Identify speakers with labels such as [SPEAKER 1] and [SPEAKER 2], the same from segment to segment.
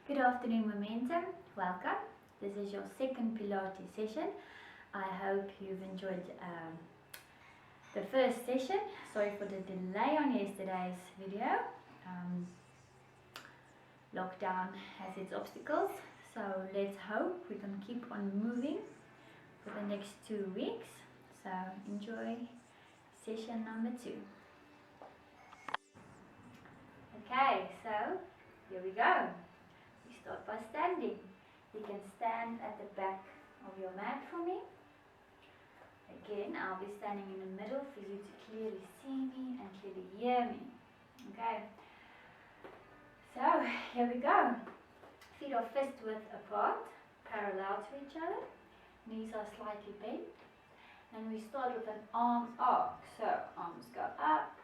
[SPEAKER 1] Good afternoon, Momentum. Welcome. This is your second Pilates session. I hope you've enjoyed the first session. Sorry for the delay on yesterday's video. Lockdown has its obstacles, so let's hope we can keep on moving for the next 2 weeks. So enjoy session number 2. Okay, so here we go. We start by standing. You can stand at the back of your mat for me. Again, I'll be standing in the middle for you to clearly see me and clearly hear me. Okay. So, here we go. Feet are fist width apart, parallel to each other. Knees are slightly bent. And we start with an arm arc. So, arms go up,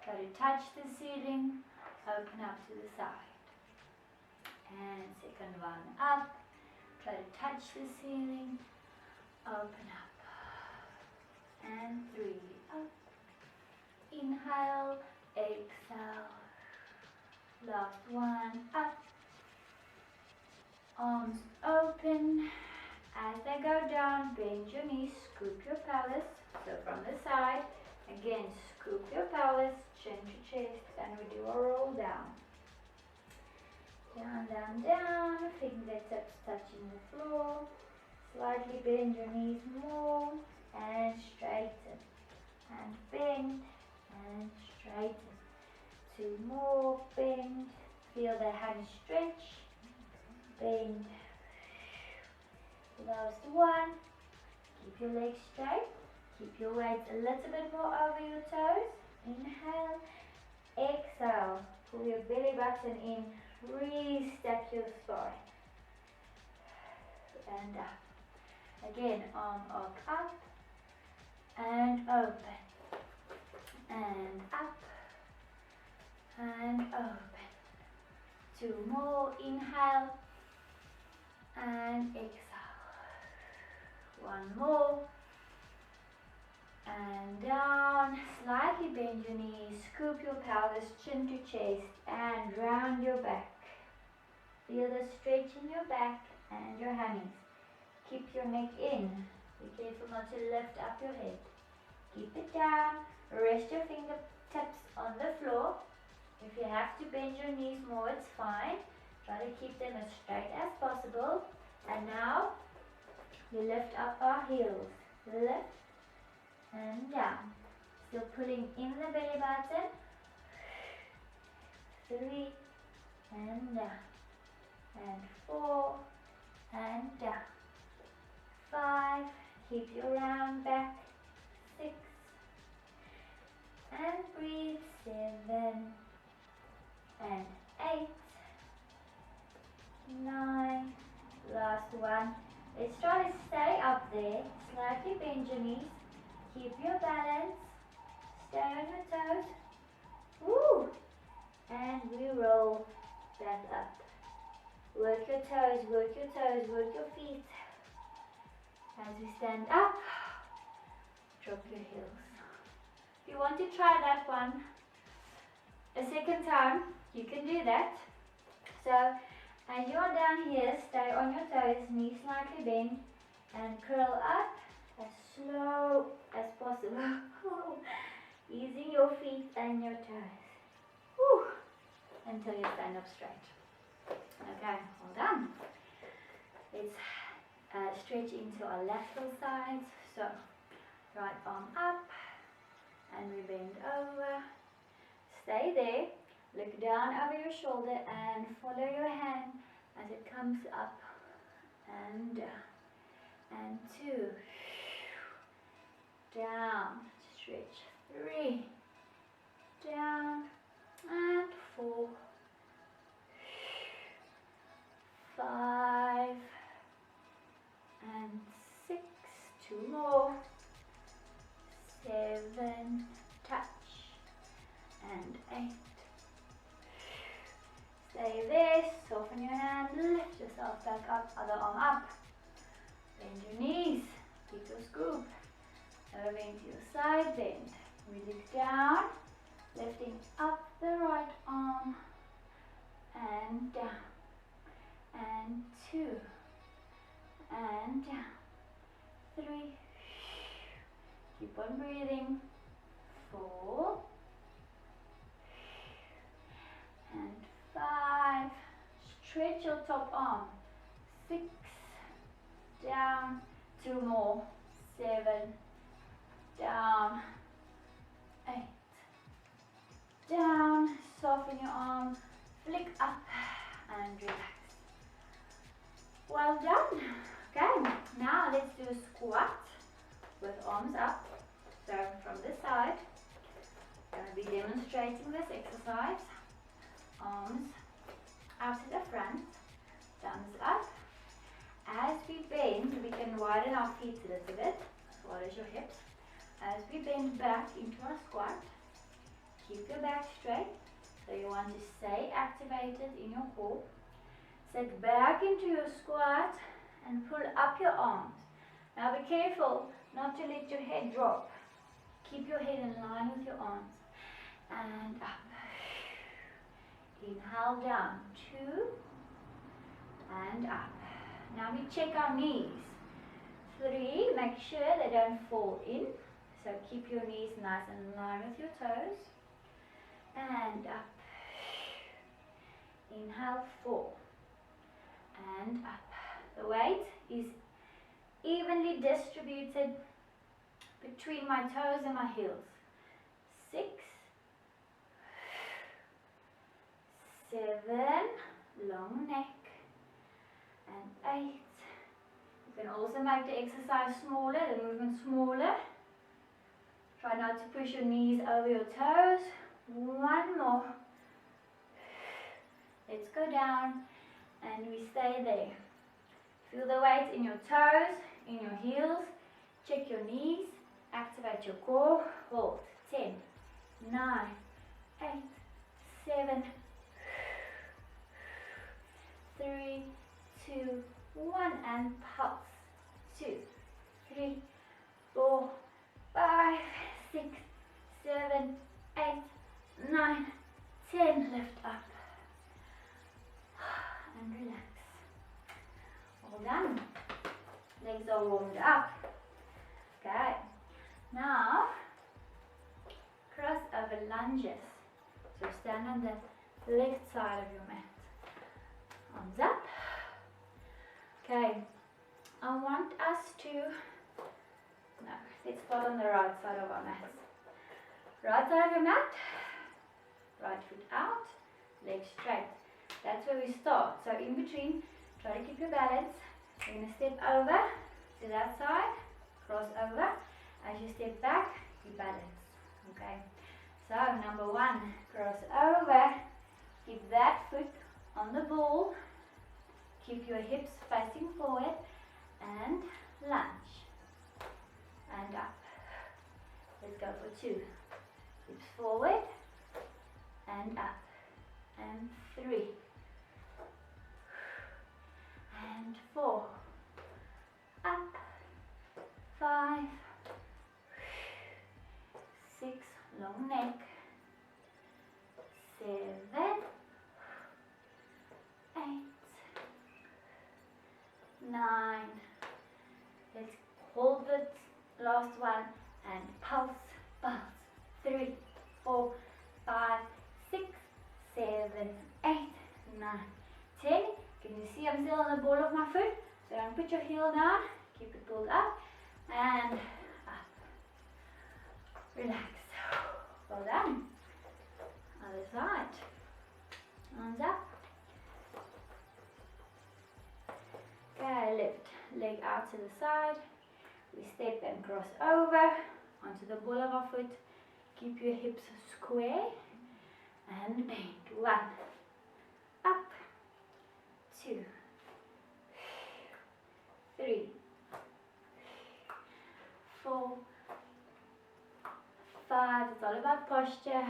[SPEAKER 1] try to touch the ceiling, open up to the side. And second one up, try to touch the ceiling, open up. And 3 up, inhale, exhale, last one up, arms open. As they go down, bend your knees, scoop your pelvis. So from the side, again, scoop your pelvis, chin to chest, and we do a roll down. Down, down, down, fingertips touching the floor. Slightly bend your knees more and straighten. And bend and straighten. 2 more, bend. Feel the hand stretch. Bend. Last one. Keep your legs straight. Keep your weight a little bit more over your toes. Inhale. Exhale. Pull your belly button in. Restack your spine. And up. Again, arm arc up. And open. And up. And open. 2 more. Inhale. And exhale. 1 more. And down, slightly bend your knees, scoop your pelvis, chin to chest, and round your back. Feel the stretch in your back and your hammies. Keep your neck in. Be careful not to lift up your head. Keep it down. Rest your fingertips on the floor. If you have to bend your knees more, it's fine. Try to keep them as straight as possible. And now, we lift up our heels. Lift. And down. Still pulling in the belly button. 3 and down. And 4 and down. 5. Keep your round back. 6 and breathe. 7 and 8. 9. Last one. Let's try to stay up there. Slightly bend your knees. Keep your balance. Stay on your toes. Woo! And we roll back up. Work your toes, work your toes, work your feet. As we stand up, drop your heels. If you want to try that one a second time, you can do that. So, as you're down here, stay on your toes, knees slightly bent, and curl up as slow as possible. Easing your feet and your toes. Woo. Until you stand up straight. Okay, all done. Let's stretch into our lateral sides. So, right arm up, and we bend over. Stay there. Look down over your shoulder and follow your hand as it comes up and down. And 2. Down. Stretch. 3. Down. And 4. 5. And 6. 2 more. 7. Touch. And 8. Stay there, soften your hand, lift yourself back up, other arm up. Bend your knees, keep your scoop. Over into your side bend. We look down, lifting up the right arm and down. and 2, and down, 3, keep on breathing, 4, and 5, stretch your top arm, 6, down, 2 more, 7, down, 8, down, soften your arm, flick up and relax. Well done. Okay, now let's do a squat with arms up. So from this side, I'm going to be demonstrating this exercise. Arms out to the front, thumbs up. As we bend, we can widen our feet a little bit, as well as your hips. As we bend back into our squat, keep your back straight. So you want to stay activated in your core. Sit back into your squat and pull up your arms. Now be careful not to let your head drop. Keep your head in line with your arms. And up. Inhale down, 2, and up. Now we check our knees. 3, make sure they don't fall in. So keep your knees nice and in line with your toes. And up. Inhale, 4. And up. The weight is evenly distributed between my toes and my heels. 6, 7, long neck, and 8. You can also make the exercise smaller, the movement smaller. Try not to push your knees over your toes. 1 more. Let's go down and we stay there. Feel the weight in your toes, in your heels. Check your knees. Activate your core. Hold. 10, 9, 8, 7, 3, 2, 1, and pulse. 2, 3, 4, 5, 6, 7, 8, 9, 10. Lift up and relax. All done. Legs are warmed up. Okay. Now, cross over lunges. So stand on the left side of your mat. Arms up. Okay. I want us to, let's start on the right side of our mat. Right side of your mat. Right foot out. Legs straight. That's where we start. So in between, try to keep your balance. You're going to step over to that side, cross over. As you step back, you balance. Okay. So number 1, cross over. Keep that foot on the ball. Keep your hips facing forward and lunge. And up. Let's go for 2. Hips forward and up. And 3. And 4. Up. 5. 6. Long neck. 7. 8. 9. Let's hold the last one and pulse, pulse. 3, 4, 5, 6, 7, 8, 9, 10. Can you see I'm still on the ball of my foot? So don't put your heel down, keep it pulled up and up. Relax. Well done. Other side. Arms up. Okay, lift leg out to the side. We step and cross over onto the ball of our foot. Keep your hips square and bend. 1. Up. 2. 3. 4. 5. It's all about posture.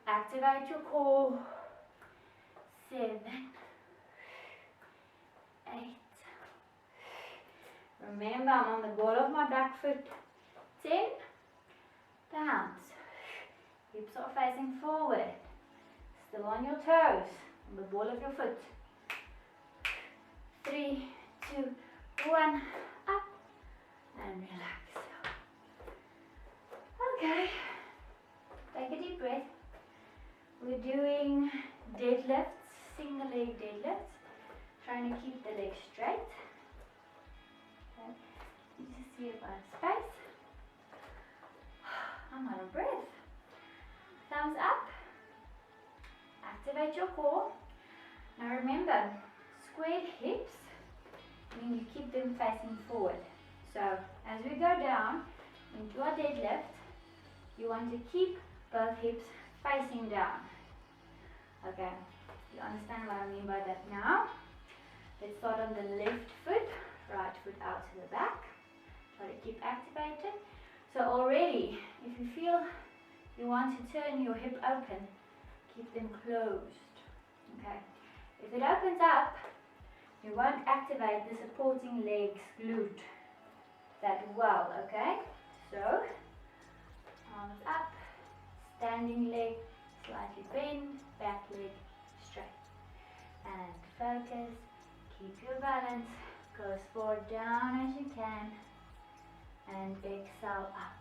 [SPEAKER 1] Activate your core. 7. 8. Remember, I'm on the ball of my back foot. 10. Bounce. Hips are facing forward. Still on your toes. On the ball of your foot. 3, 2, 1, up and relax. Okay, take a deep breath. We're doing deadlifts, single leg deadlifts, trying to keep the legs straight. Okay. You just see about space. I'm out of breath. Thumbs up. Activate your core. Now remember, squared hips mean you keep them facing forward. So as we go down into our deadlift, you want to keep both hips facing down. Okay, you understand what I mean by that now? Let's start on the left foot, right foot out to the back. Try to keep activated. So already, if you feel you want to turn your hip open, keep them closed. Okay, if it opens up, you won't activate the supporting legs glute that well. Okay, so arms up, standing leg slightly bend, back leg straight, and focus. Keep your balance. Go as far down as you can, and exhale up.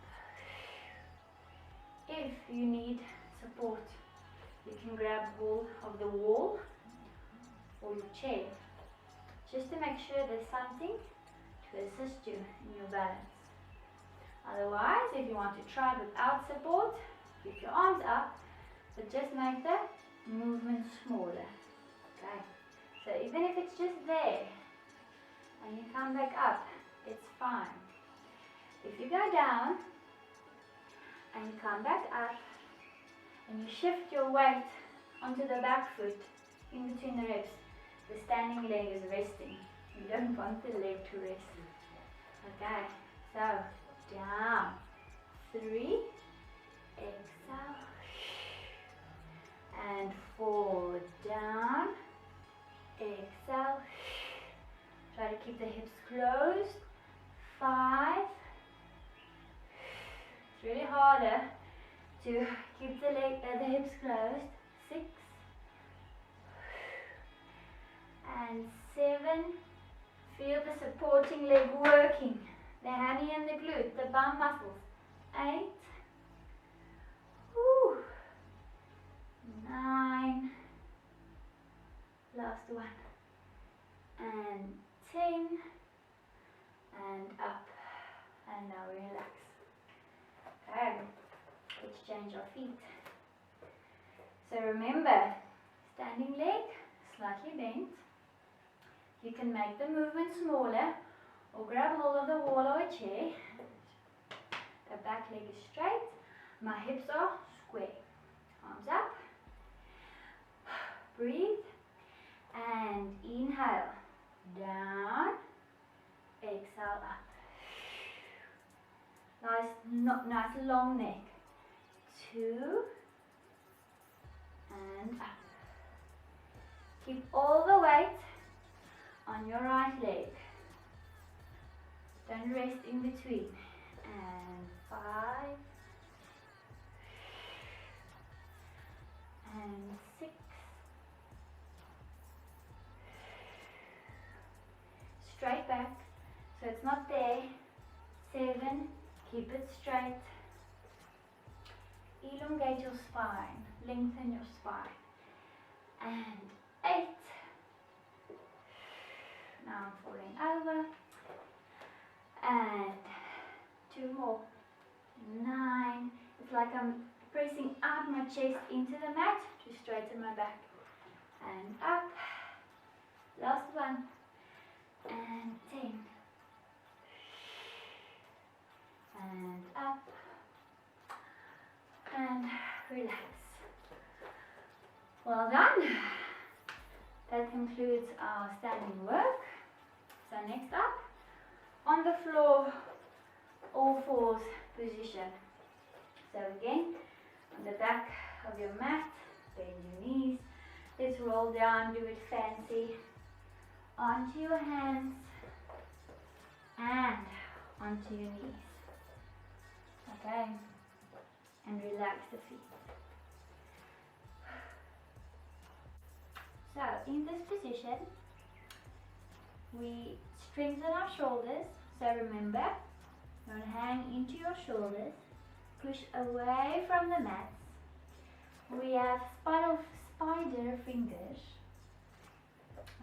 [SPEAKER 1] If you need support, you can grab hold of the wall or your chair, just to make sure there's something to assist you in your balance. Otherwise, if you want to try without support, keep your arms up, but just make the movement smaller. Okay, so even if it's just there and you come back up, it's fine. If you go down and you come back up and you shift your weight onto the back foot in between the ribs, the standing leg is resting. You don't want the leg to rest. Okay, so down, 3, exhale, and forward, down, exhale. Try to keep the hips closed. 5. It's really harder to keep the hips closed. 6 and 7. Feel the supporting leg working, the hammy and the glute, the bum muscles. 8. Whew. 9. Last one. And 10. And up. And now relax. Okay, let's change our feet. So remember, standing leg slightly bent. You can make the movement smaller or grab hold of the wall or a chair. The back leg is straight. My hips are square. Arms up. Breathe. And inhale. Down. Exhale up. Nice long neck. 2 and up. Keep all the weight on your right leg. Don't rest in between. And 5 and 6. Straight back, so it's not there. 7. Keep it straight. Elongate your spine. Lengthen your spine. And 8. Now I'm falling over. And 2 more. 9. It's like I'm pressing out my chest into the mat to straighten my back. And up. Last one. And 10. And up. And relax. Well done. That concludes our standing work. So next up, on the floor, all fours position. So again, on the back of your mat, bend your knees. Let's roll down, do it fancy. Onto your hands and onto your knees. Okay, and relax the feet. So in this position, we strengthen our shoulders. So remember, don't hang into your shoulders. Push away from the mats. We have spider fingers.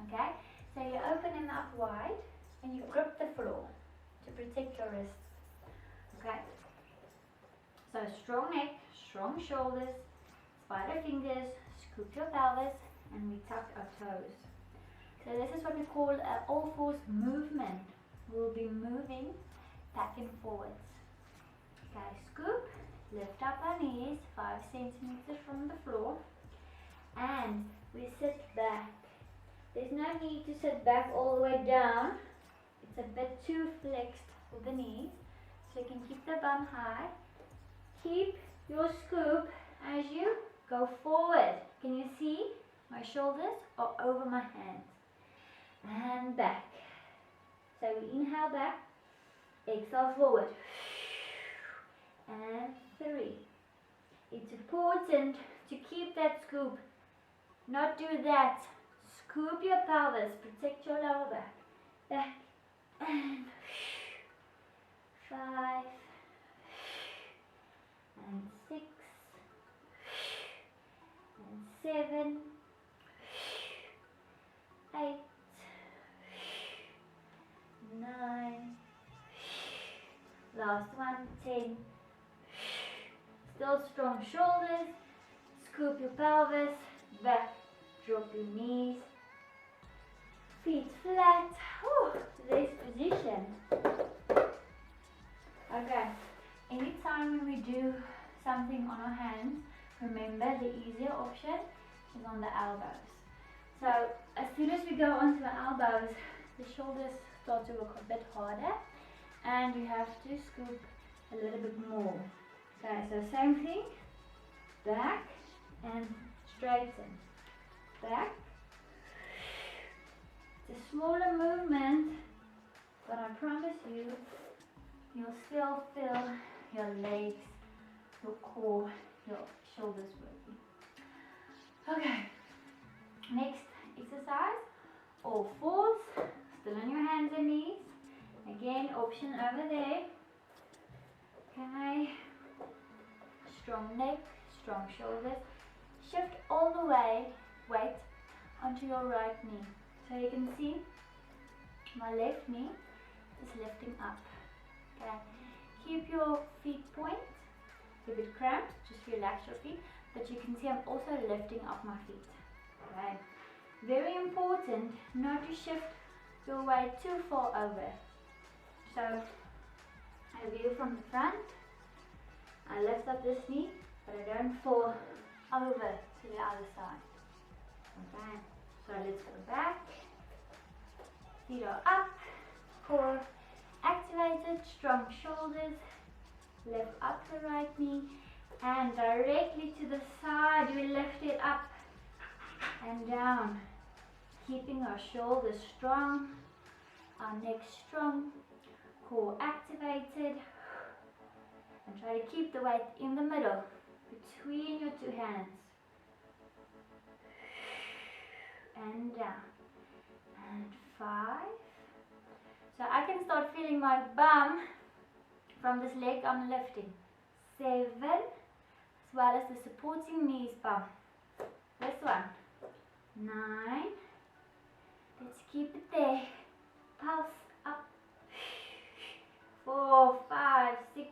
[SPEAKER 1] Okay, so you open them up wide and you grip the floor to protect your wrists. Okay, so strong neck, strong shoulders, spider fingers, scoop your pelvis, and we tuck our toes. So this is what we call an all fours movement. We'll be moving back and forwards. Okay, scoop, lift up our knees 5 centimeters from the floor, and we sit back. There's no need to sit back all the way down. It's a bit too flexed for the knees, so you can keep the bum high. Keep your scoop as you go forward. Can you see my shoulders are over my hands? And back. So we inhale back, exhale forward. And 3. It's important to keep that scoop. Not do that. Scoop your pelvis, protect your lower back. Back and 5 and 6 and 7, 8, 9, last one, 10. Still strong shoulders, scoop your pelvis, back, drop your knees, feet flat. Today's position. Okay, anytime when we do something on our hands, remember the easier option is on the elbows. So as soon as we go onto our elbows, the shoulders start to work a bit harder and you have to scoop a little bit more. Okay, so same thing, back and straighten, back. It's a smaller movement, but I promise you, you'll still feel your legs, your core, your shoulders working. Okay, next exercise, all fours, still on your hands and knees. Again, option over there. Okay, strong neck, strong shoulders. Shift all the way, weight onto your right knee. So you can see my left knee is lifting up. Okay, keep your feet point. If it's cramped, just relax your feet. But you can see I'm also lifting up my feet. Okay, very important not to shift your weight too far over. So a view from the front. I lift up this knee, but I don't fall over to the other side. Okay, so let's go back. Feet are up, core activated, strong shoulders. Lift up the right knee and directly to the side we lift it up and down, keeping our shoulders strong, our neck strong, core activated, and try to keep the weight in the middle between your two hands and down, and 5. So I can start feeling my bum from this leg I'm lifting. 7, as well as the supporting knees bum. This one. 9. Let's keep it there. Pulse up. 4, 5, 6,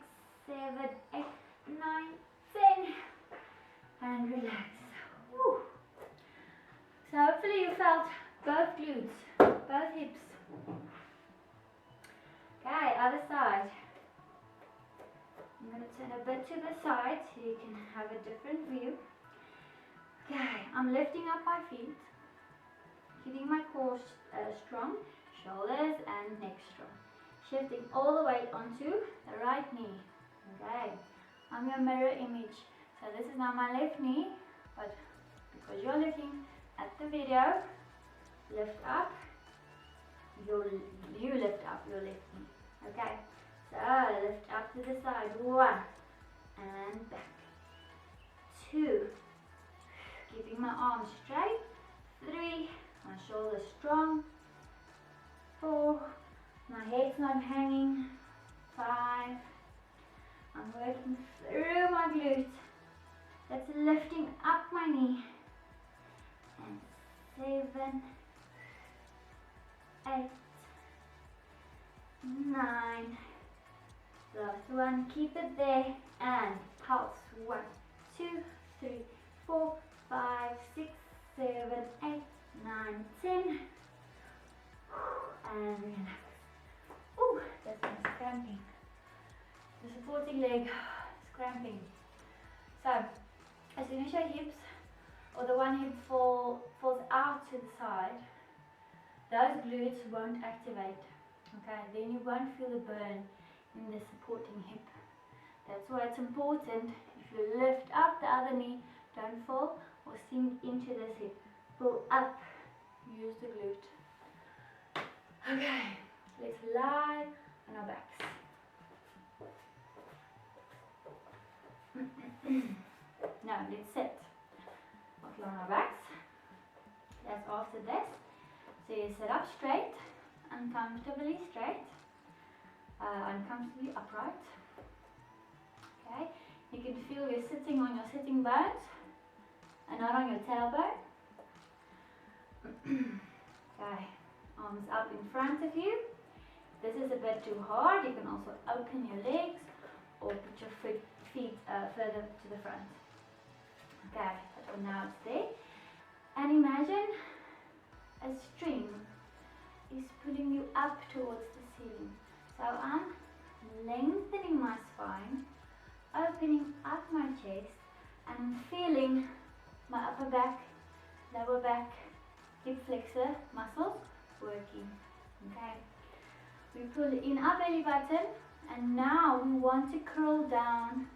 [SPEAKER 1] 7, 8, 9, 10. And relax. Woo. So hopefully you felt both glutes, both hips. Okay, other side. I'm going to turn a bit to the side so you can have a different view. Okay, I'm lifting up my feet, keeping my core strong, shoulders and neck strong. Shifting all the weight onto the right knee. Okay, I'm your mirror image. So this is now my left knee, but because you're looking at the video, lift up, you lift up your left knee. Okay, so lift up to the side. 1 and back. 2, keeping my arms straight. 3, my shoulders strong. 4, my head's not hanging. 5, I'm working through my glutes. That's lifting up my knee. And 7, 8, 9. Last one, keep it there. And pulse. 1, 2, 3, 4, 5, 6, 7, 8, 9, 10. And relax. Ooh, that's nice cramping. The supporting leg is cramping. So, as soon as your hips or the one hip falls out to the side, those glutes won't activate. Okay, then you won't feel the burn in the supporting hip. That's why it's important, if you lift up the other knee, don't fall or sink into this hip. Pull up, use the glute. Okay, let's lie on our backs. Now let's sit. Okay, on our backs. That's after this. So you sit up straight, uncomfortably straight, uncomfortably upright. Okay, you can feel you're sitting on your sitting bones and not on your tailbone. Okay, arms up in front of you. This is a bit too hard. You can also open your legs or put your feet further to the front. Okay, but for now it's there. And imagine a string is pulling you up towards the ceiling. So I'm lengthening my spine, opening up my chest, and feeling my upper back, lower back, hip flexor muscles working. Okay, we pull in our belly button, and now we want to curl down,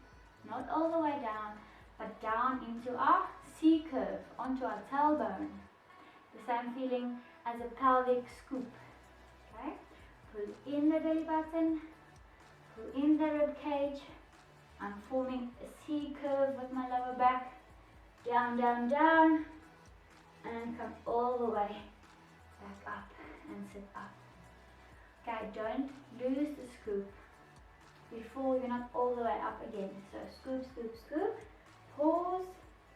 [SPEAKER 1] not all the way down, but down into our C curve, onto our tailbone. The same feeling as a pelvic scoop. Okay, pull in the belly button, pull in the rib cage. I'm forming a C curve with my lower back, down, down, down, and come all the way back up and sit up. Okay, don't lose the scoop before you're not all the way up again. So scoop, scoop, scoop, pause,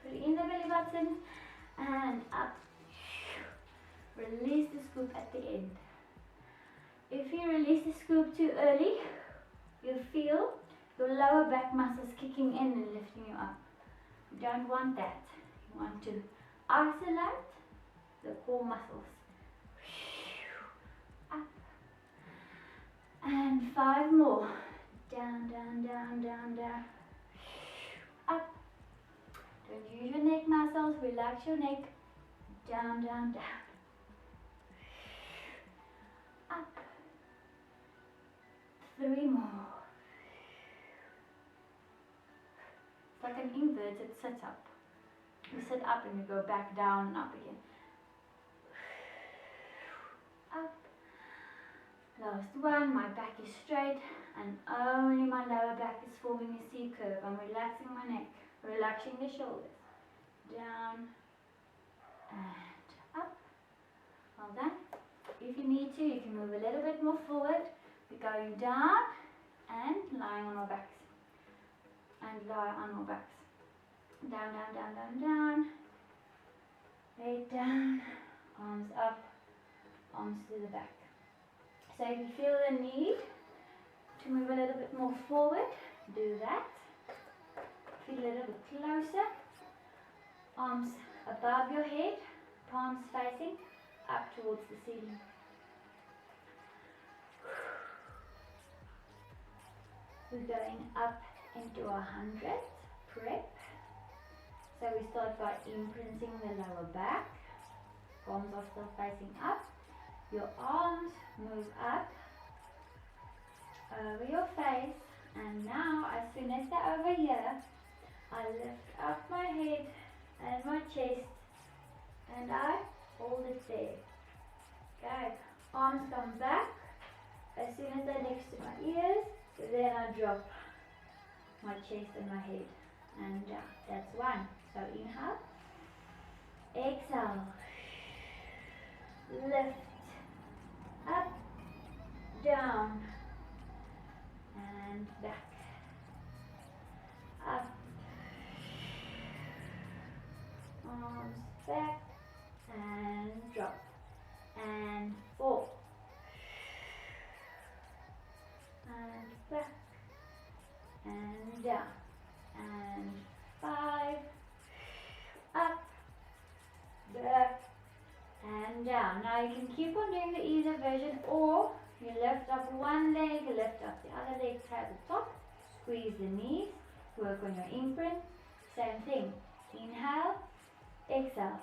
[SPEAKER 1] pull in the belly button, and up. Release the scoop at the end. If you release the scoop too early, you feel your lower back muscles kicking in and lifting you up. You don't want that. You want to isolate the core muscles. Up. And 5 more. Down, down, down, down, down. Up. Don't use your neck muscles. Relax your neck. Down, down, down. Up. 3 more. It's like an inverted sit-up. You sit up and you go back down and up again. Up. Last one, my back is straight and only my lower back is forming a C curve. I'm relaxing my neck, relaxing the shoulders. Down and up. Well done. If you need to, you can move a little bit more forward. We're going down and lying on our backs. And lie on our backs. Down, down, down, down, down. Head down, arms up, arms to the back. So if you feel the need to move a little bit more forward, do that. Feel a little bit closer. Arms above your head, palms facing up towards the ceiling. We're going up into 100 prep. So we start by imprinting the lower back. Palms are still facing up. Your arms move up over your face. And now, as soon as they're over here, I lift up my head and my chest. And I hold it there. Okay. Arms come back. As soon as they're next to my ears, then I drop my chest and my head. And that's 1. So inhale, exhale, lift, up, down, and back, up, arms back, and drop, and 4, and back, and down, and 5, up, back, and down. Now you can keep on doing the easier version, or you lift up one leg, lift up the other leg, tap the top, squeeze the knees, work on your imprint. Same thing. Inhale, exhale.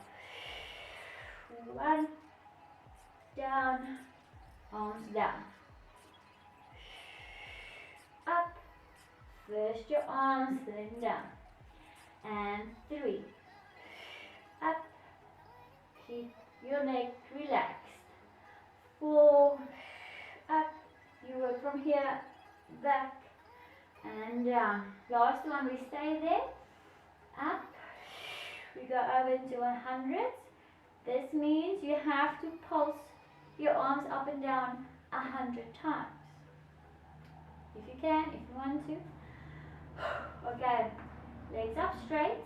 [SPEAKER 1] 1, down, arms down. Up, first your arms, then down. And 3, up, keep your neck relaxed. 4, up, you work from here, back, and down. Last one, we stay there. Up, we go over into 100. This means you have to pulse your arms up and down 100 times. If you can, if you want to. Okay, legs up straight.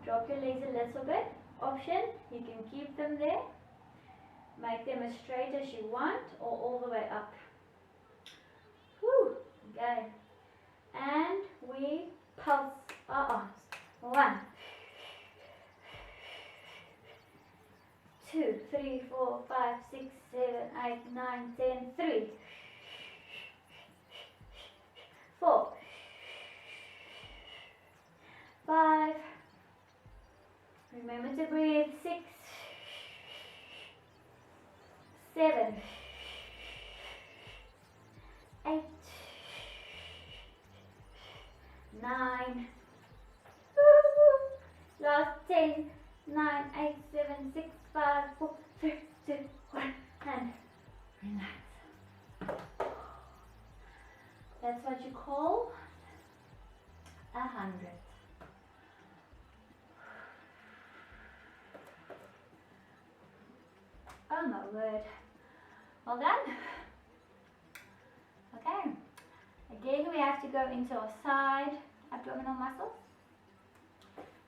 [SPEAKER 1] Drop your legs a little bit. Option, you can keep them there. Make them as straight as you want, or all the way up. Whew. Okay. And we pulse our arms. 1, 2, 3, 4, 5, 6, 7, 8, 9, 10, 3, 4, 5. Remember to breathe. 6, 7, 8, 9. Last 10, 9, 8, 7, 6, 5, 4, 3, 2, 1, and relax. That's what you call 100. Oh my word. Well done. Okay. Again, we have to go into our side abdominal muscles.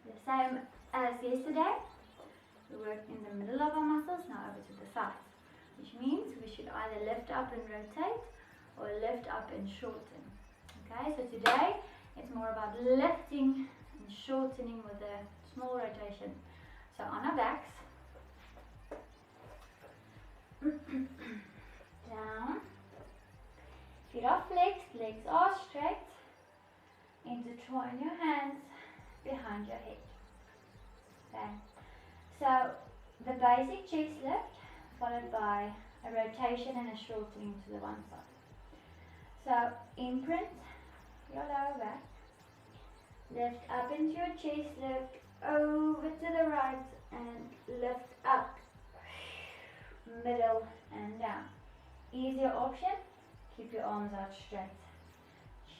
[SPEAKER 1] The same as yesterday. We work in the middle of our muscles, now over to the sides. Which means we should either lift up and rotate or lift up and shorten. Okay, so today it's more about lifting and shortening with a small rotation. So on our backs, down, feet are flexed, legs are straight, intertwine your hands behind your head. Okay, so the basic chest lift followed by a rotation and a shortening to the one side. So imprint your lower back, lift up into your chest, lift over to the right and lift up, middle and down. Easier option, keep your arms out straight.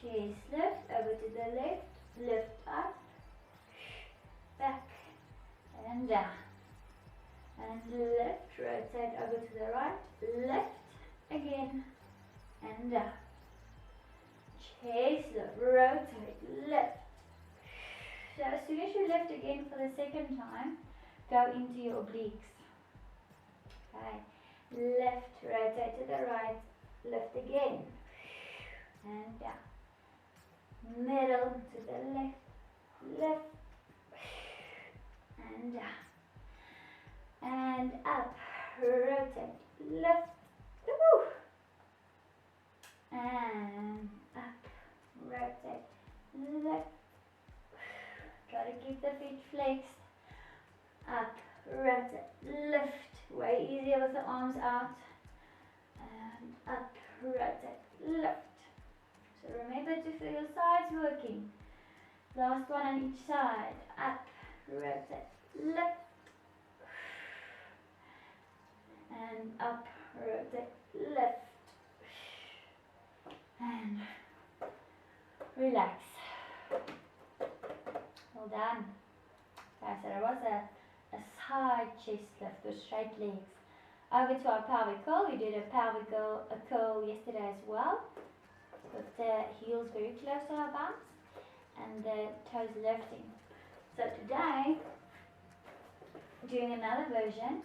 [SPEAKER 1] Chest lift over to the left, lift up, back and down. And lift, rotate over to the right, lift again and down. Chest lift, rotate, lift. So as soon as you lift again for the second time, go into your obliques. Okay, lift, rotate to the right, lift again and down. Middle to the left, lift and down. And up, rotate, lift, woo, and up, rotate, lift. Try to keep the feet flexed. Up, rotate, lift. Way easier with the arms out. And up, rotate, lift. So remember to feel your sides working. Last one on each side. Up, rotate, lift. And up, rotate, lift. And relax. Well done. Okay, so there was a side chest lift with straight legs. Over to our pelvic curl. We did a pelvic curl yesterday as well, with the heels very close to our bums and the toes lifting. So today, doing another version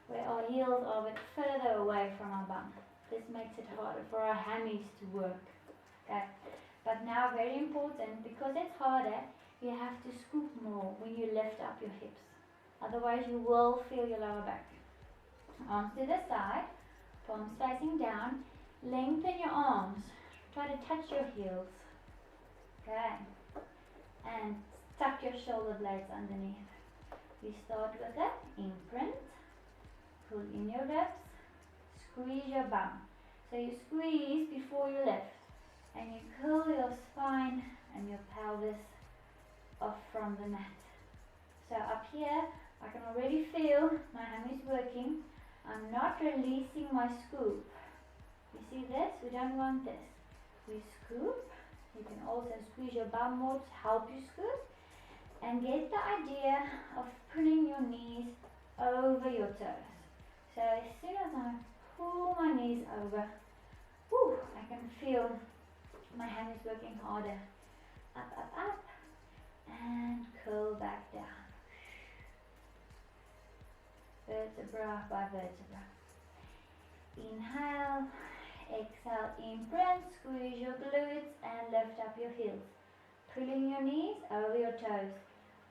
[SPEAKER 1] where our heels are a bit further away from our bum. This makes it harder for our hammies to work. Okay, but now very important, because it's harder, you have to scoop more when you lift up your hips. Otherwise you will feel your lower back. Arms to the side, palms facing down, lengthen your arms, try to touch your heels. Okay, and tuck your shoulder blades underneath. We start with an imprint, pull in your ribs, squeeze your bum. So you squeeze before you lift, and you curl your spine and your pelvis off from the mat. So up here, I can already feel my hammies working. I'm not releasing my scoop. You see this? We don't want this. We scoop. You can also squeeze your bum more to help you scoop. And get the idea of pulling your knees over your toes. So as soon as I pull my knees over, whew, I can feel my hammies working harder. Up, up, up, and curl back down. Vertebra by vertebra. Inhale, exhale, imprint, squeeze your glutes and lift up your heels. Pulling your knees over your toes.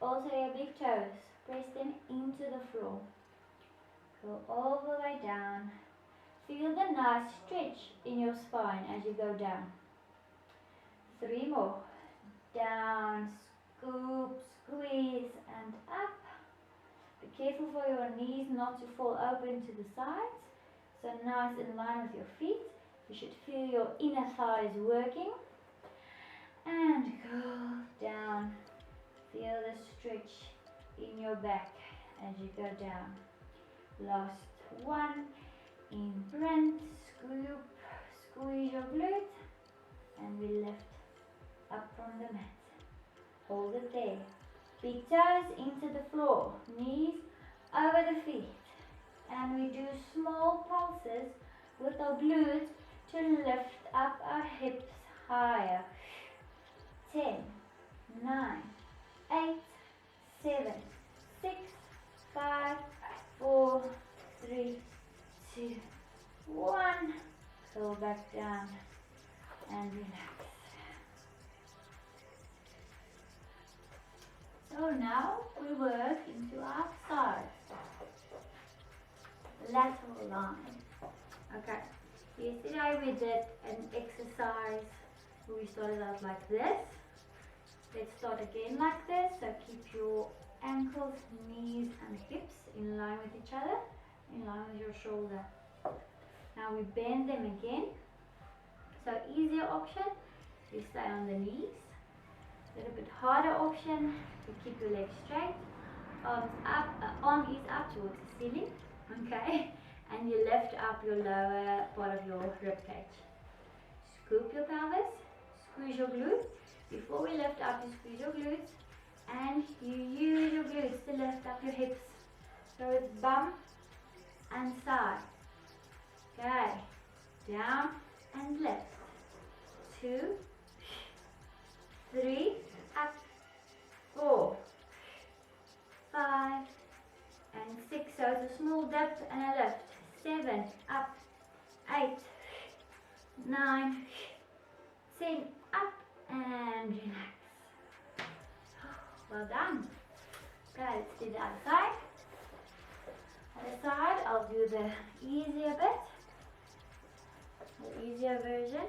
[SPEAKER 1] Also your big toes, press them into the floor. Go all the way down. Feel the nice stretch in your spine as you go down. 3 more. Down, scoop, squeeze, and up. Be careful for your knees not to fall open to the sides. So nice in line with your feet. You should feel your inner thighs working. And go down. Feel the stretch in your back as you go down. Last one. Imprint, scoop, squeeze your glute, and we lift up from the mat. Hold it there. Big toes into the floor, knees over the feet. And we do small pulses with our glutes to lift up our hips higher. 10, 9, 8, 7, 6, 5, 4, 3, 2, 1. Go back down and relax. So now we work into our side. Lateral line. Okay. Yesterday we did an exercise where we started out like this. Let's start again like this. So keep your ankles, knees and hips in line with each other, in line with your shoulder. Now we bend them again. So easier option, you stay on the knees. A little bit harder option, you keep your legs straight. Arms up, arm is up towards the ceiling. Okay, and you lift up your lower part of your rib cage. Scoop your pelvis, squeeze your glutes. Before we lift up, you squeeze your glutes, and you use your glutes to lift up your hips. So it's bum and side. Okay, down and lift. 2, 3, up, 4, 5, and 6. So it's a small dip and a lift. 7, up, 8, 9, 10, up, and relax. Well done. Okay, let's do the other side. Other side, I'll do the easier bit, the easier version.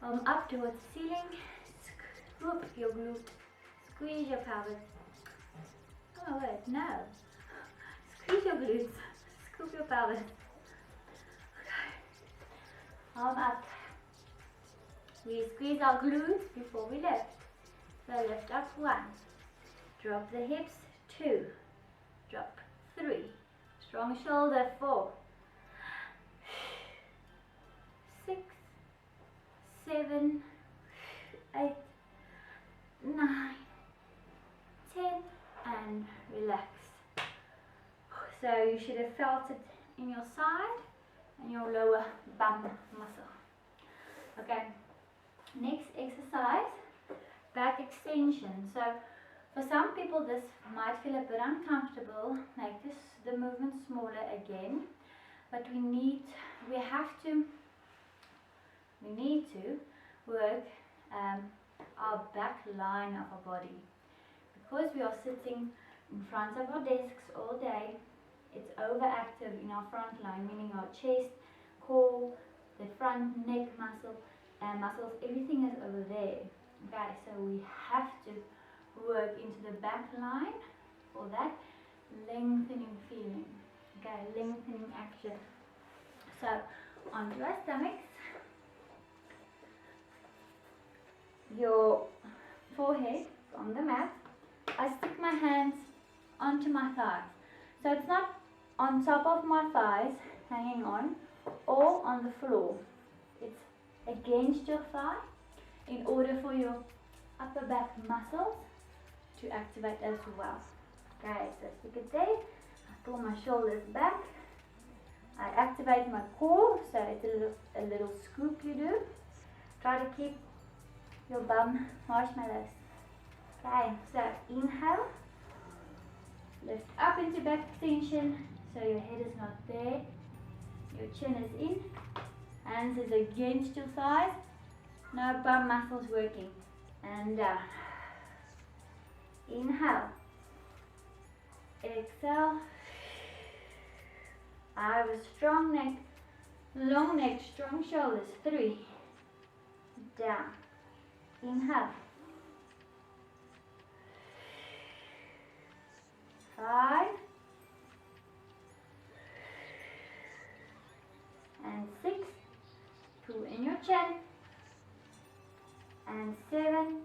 [SPEAKER 1] Up towards the ceiling, scoop your glute, squeeze your pelvis. Oh wait, no. Squeeze your glutes, scoop your pelvis. Okay. Arm up. We squeeze our glutes before we lift. So lift up 1, drop the hips 2, drop 3, strong shoulder 4, 6, 7, 8, 9, 10, and relax. So you should have felt it in your side and your lower bum muscle. Okay, next exercise, back extension. So for some people this might feel a bit uncomfortable, make the movement smaller again, but we need to work our back line of our body. Because we are sitting in front of our desks all day, it's overactive in our front line, meaning our chest, core, the front neck muscles, everything is over there. Okay, so we have to work into the back line for that lengthening feeling. Okay, lengthening action. So onto our stomachs, your forehead on the mat. I stick my hands onto my thighs. So it's not on top of my thighs, hanging on, or on the floor. It's against your thigh in order for your upper back muscles to activate as well. Okay, so stick it there. I pull my shoulders back. I activate my core, so it's a little scoop you do. Try to keep your bum marshmallows. Okay, so inhale, lift up into back extension, so your head is not there, your chin is in, hands is against your thighs, no bum muscles working, and down. Inhale, exhale. I have a strong neck, long neck, strong shoulders. 3, down. Inhale. 5 and 6. Pull in your chin. And 7.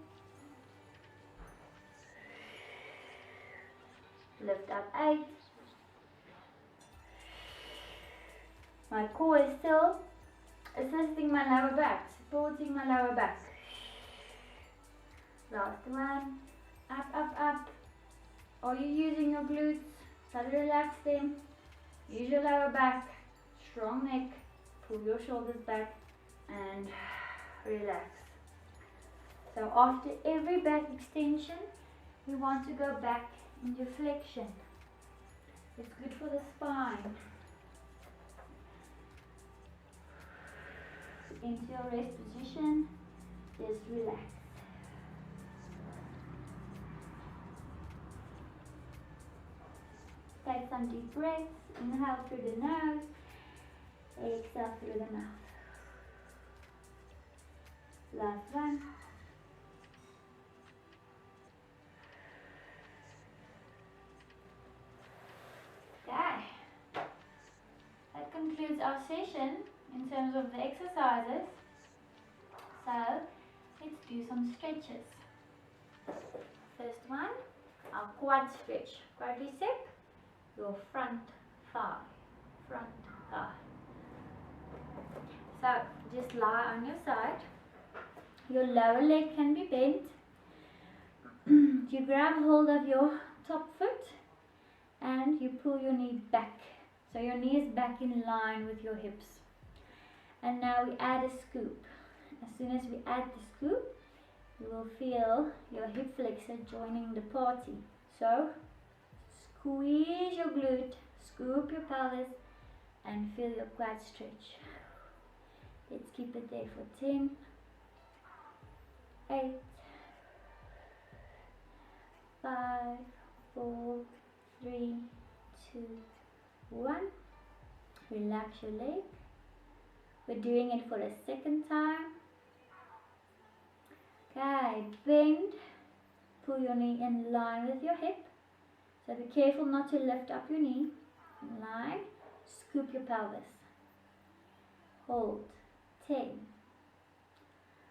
[SPEAKER 1] Lift up 8. My core is still assisting my lower back, supporting my lower back. Last one. Up, up, up. Are you using your glutes? Try to relax them. Use your lower back, strong neck. Pull your shoulders back and relax. So after every back extension, we want to go back into flexion. It's good for the spine. Into your rest position, just relax. Take some deep breaths. Inhale through the nose, exhale through the mouth. Last one. Okay. That concludes our session in terms of the exercises. So let's do some stretches. First one, our quad stretch. Quadricep, your front thigh. Front thigh. So just lie on your side. Your lower leg can be bent. You grab hold of your top foot and you pull your knee back. So your knee is back in line with your hips. And now we add a scoop. As soon as we add the scoop, you will feel your hip flexor joining the party. So squeeze your glute, scoop your pelvis, and feel your quad stretch. Let's keep it there for 10, 8, 5, 4, 3, 2, 1. Relax your leg. We're doing it for a second time. Okay, bend. Pull your knee in line with your hip. So be careful not to lift up your knee. In line. Scoop your pelvis. Hold. 10.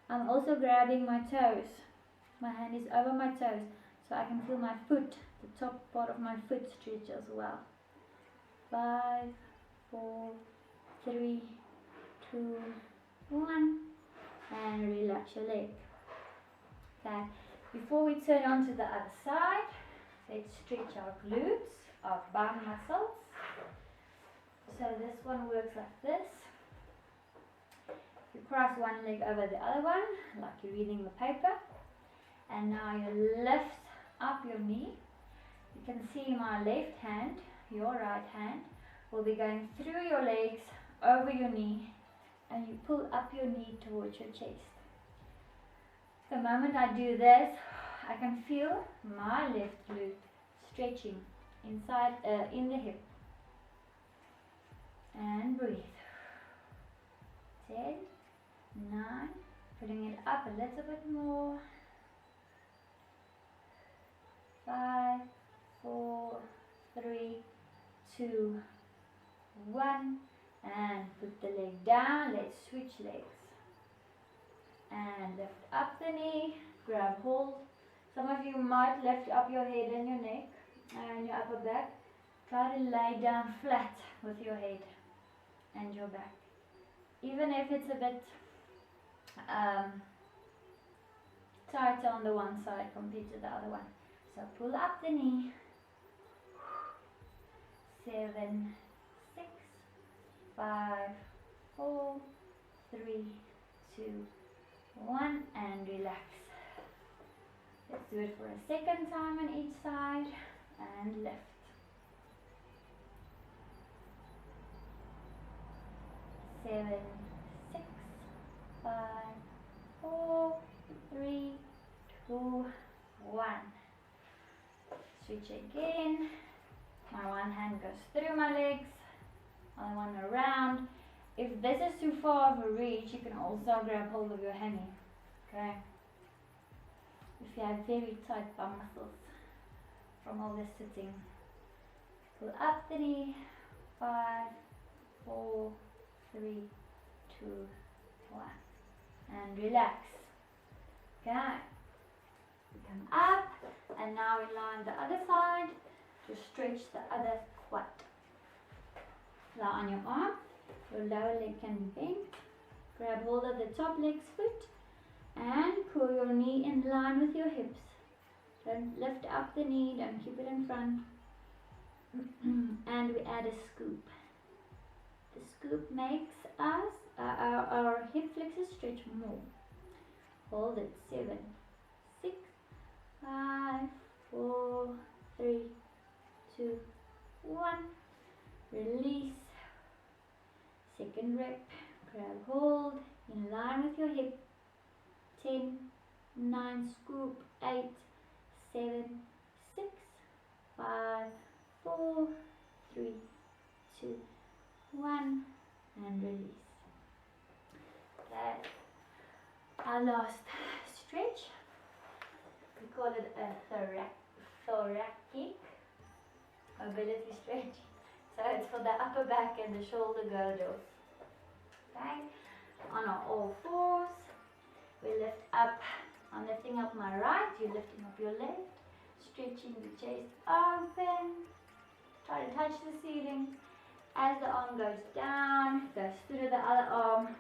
[SPEAKER 1] I'm also grabbing my toes. My hand is over my toes so I can feel my foot, the top part of my foot stretch as well. 5, 4, 3, 2, 1, and relax your leg. Okay, before we turn on to the other side, let's stretch our glutes, our bum muscles. So this one works like this. You cross one leg over the other one, like you're reading the paper. And now you lift up your knee. You can see my left hand, your right hand, will be going through your legs, over your knee, and you pull up your knee towards your chest. The moment I do this, I can feel my left glute stretching inside, in the hip. And breathe. 10, 9, putting it up a little bit more. 5, 4, 3, 2, 1, and put the leg down. Let's switch legs. And lift up the knee, grab hold. Some of you might lift up your head and your neck and your upper back. Try to lay down flat with your head and your back. Even if it's a bit tighter on the one side compared to the other one. So pull up the knee. 7, 6, 5, 4, 3, 2, 1, and relax. Let's do it for a second time on each side and lift. 7, 6, 5, 4, 3, 2, 1. Switch again. My one hand goes through my legs, other one around. If this is too far of a reach, you can also grab hold of your hammy. Okay? If you have very tight bum muscles from all this sitting, pull up the knee. 5, 4, 3, 2, 1, and relax. Okay? Come up, and now we lie on the other side to stretch the other quad. Lie on your arm, your lower leg can be bent. Grab hold of the top leg's foot and pull your knee in line with your hips. Don't lift up the knee, don't keep it in front. And we add a scoop. The scoop makes us our hip flexors stretch more. Hold it. 7, 6, 5, 4, 3, 2, 1. Release. Second rep. Grab hold in line with your hip. 10, 9, scoop. 8, 7, 6, 5, 4, 3, 2, 1, and release. Okay. Our last stretch, we call it a thoracic mobility stretch. So it's for the upper back and the shoulder girdles. Okay. On our all fours, we lift up. I'm lifting up my right, you're lifting up your left, stretching the chest open. Try to touch the ceiling. As the arm goes down, goes through the other arm,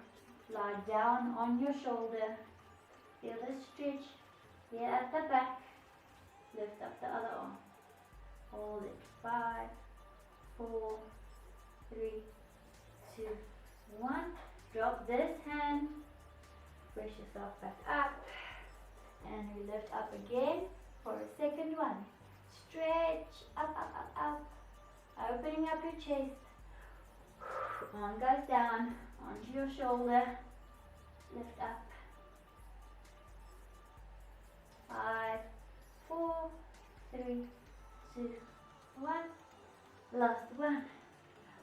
[SPEAKER 1] lie down on your shoulder. Feel the stretch here at the back. Lift up the other arm. Hold it. 5, 4, 3, 2, 1. Drop this hand. Press yourself back up. And we lift up again for a second one. Stretch up, up, up, up. Opening up your chest. Arm goes down onto your shoulder. Lift up. 5, 4, 3, 2, 1. Last one.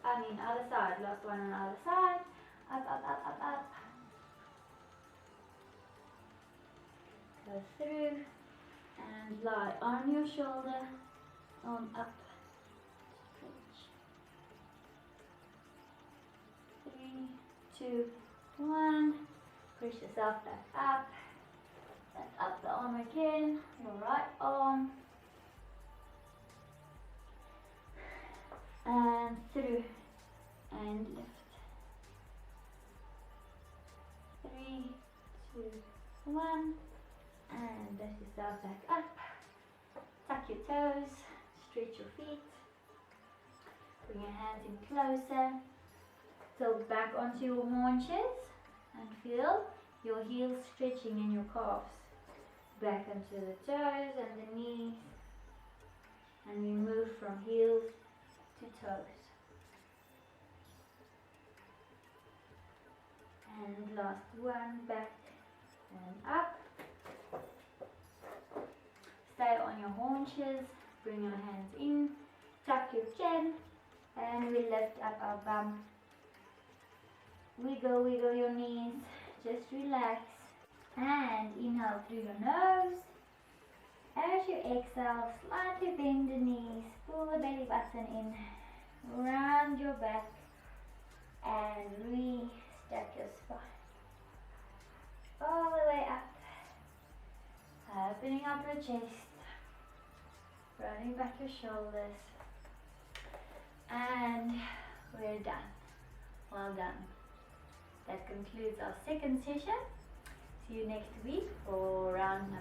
[SPEAKER 1] Other side. Last one on the other side. Up, up, up, up, up. Go through and lie on your shoulder. Arm up. Stretch. 3, 2, 1. Push yourself back up. Lift up the arm again. Your right arm. And through. And lift. 3, 2, 1. And lift yourself back up. Tuck your toes. Stretch your feet. Bring your hands in closer. Tilt back onto your haunches and feel your heels stretching in your calves. Back onto the toes and the knees. And we move from heels to toes. And last one, back and up. Stay on your haunches, bring your hands in, tuck your chin, and we lift up our bum. Wiggle, wiggle your knees, just relax. And inhale through your nose. As you exhale, slightly bend the knees, pull the belly button in, round your back, and re-stack your spine. All the way up, opening up your chest, rolling back your shoulders, and we're done. Well done. That concludes our second session. See you next week for round number